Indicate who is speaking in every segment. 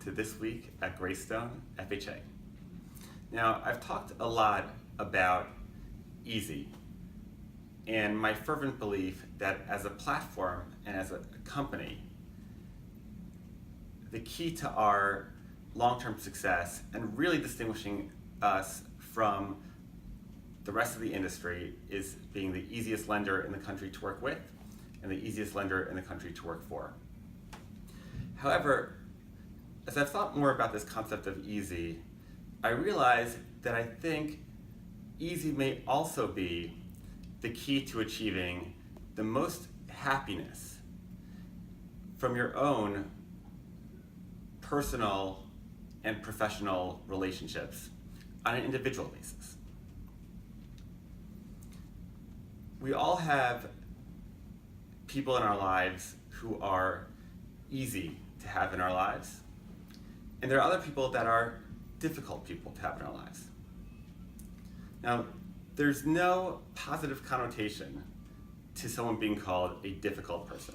Speaker 1: to This Week at Greystone FHA. Now, I've talked a lot about easy and my fervent belief that as a platform and as a company, the key to our long-term success and really distinguishing us from the rest of the industry is being the easiest lender in the country to work with and the easiest lender in the country to work for. However, as I've thought more about this concept of easy, I realize that I think easy may also be the key to achieving the most happiness from your own personal and professional relationships on an individual basis. We all have people in our lives who are easy to have in our lives, and there are other people that are difficult people to have in our lives. Now, there's no positive connotation to someone being called a difficult person.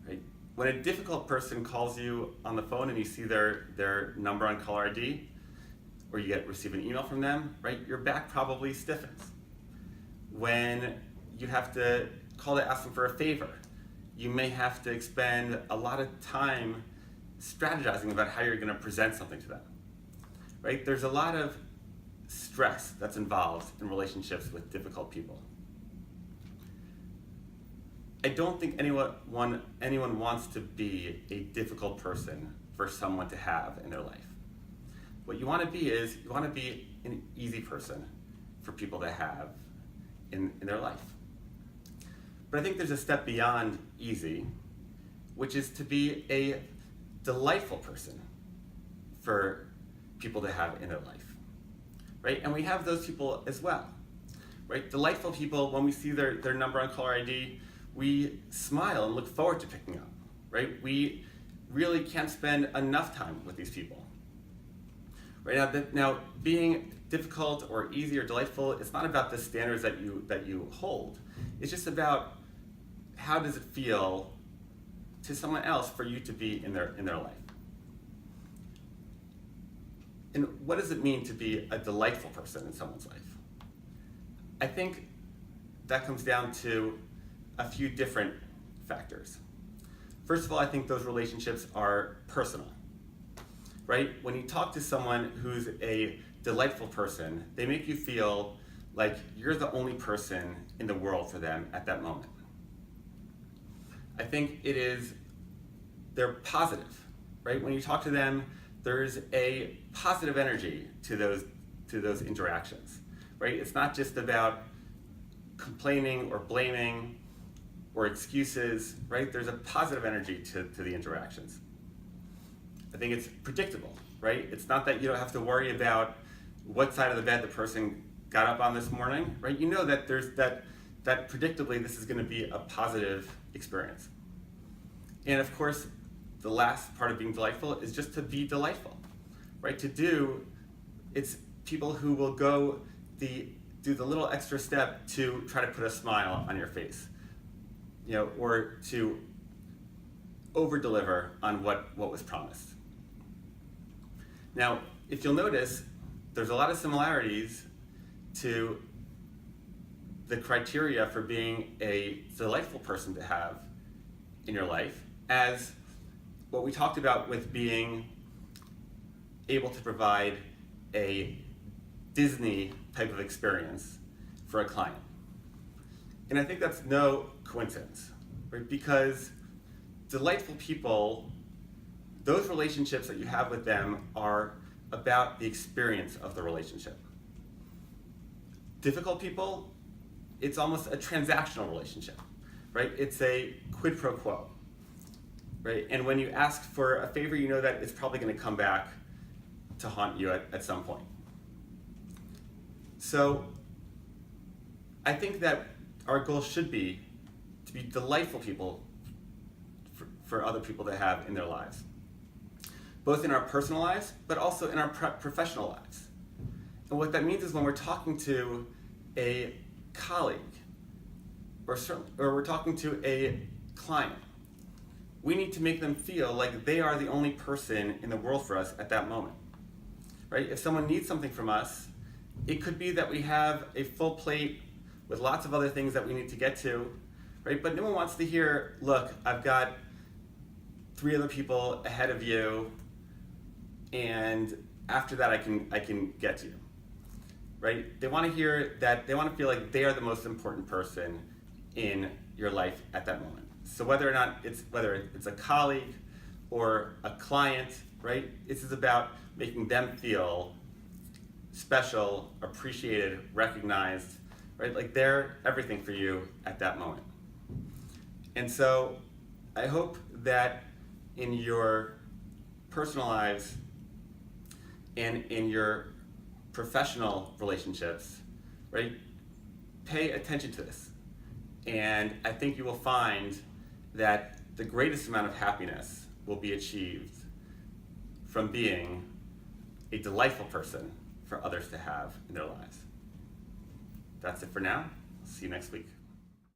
Speaker 1: Right? When a difficult person calls you on the phone and you see their number on caller ID, or you receive an email from them, right, your back probably stiffens. When you have to call to ask them for a favor, you may have to expend a lot of time strategizing about how you're going to present something to them. Right? There's a lot of stress that's involved in relationships with difficult people. I don't think anyone wants to be a difficult person for someone to have in their life. What you want to be is, you want to be an easy person for people to have in their life. But I think there's a step beyond easy, which is to be a delightful person for people to have in their life, right? And we have those people as well, right? Delightful people, when we see their number on caller ID, we smile and look forward to picking up, right? We really can't spend enough time with these people. Right now, being difficult or easy or delightful, it's not about the standards that you hold. It's just about how does it feel to someone else for you to be in their life. And what does it mean to be a delightful person in someone's life? I think that comes down to a few different factors. First of all, I think those relationships are personal. Right? When you talk to someone who's a delightful person, they make you feel like you're the only person in the world for them at that moment. I think they're positive, right? When you talk to them, there's a positive energy to those interactions, right? It's not just about complaining or blaming or excuses, right? There's a positive energy to the interactions. I think it's predictable, right? It's not that you don't have to worry about what side of the bed the person got up on this morning, right? You know that there's that predictably this is going to be a positive experience. And of course, the last part of being delightful is just to be delightful, right? It's people who will do the little extra step to try to put a smile on your face, or to over-deliver on what was promised. Now, if you'll notice, there's a lot of similarities to the criteria for being a delightful person to have in your life as what we talked about with being able to provide a Disney type of experience for a client. And I think that's no coincidence, right? Because delightful people, those relationships that you have with them are about the experience of the relationship. Difficult people, it's almost a transactional relationship, right? It's a quid pro quo, right? And when you ask for a favor, you know that it's probably going to come back to haunt you at some point. So I think that our goal should be to be delightful people for other people to have in their lives, both in our personal lives, but also in our professional lives. And what that means is when we're talking to a colleague, or we're talking to a client, we need to make them feel like they are the only person in the world for us at that moment, right? If someone needs something from us, it could be that we have a full plate with lots of other things that we need to get to, right? But no one wants to hear, look, I've got 3 other people ahead of you, and after that I can get to you, right? They want to hear that, they want to feel like they are the most important person in your life at that moment. So whether it's a colleague or a client, right? This is about making them feel special, appreciated, recognized, right? Like they're everything for you at that moment. And so I hope that in your personal lives and in your professional relationships, right? Pay attention to this. And I think you will find that the greatest amount of happiness will be achieved from being a delightful person for others to have in their lives. That's it for now. See you next week.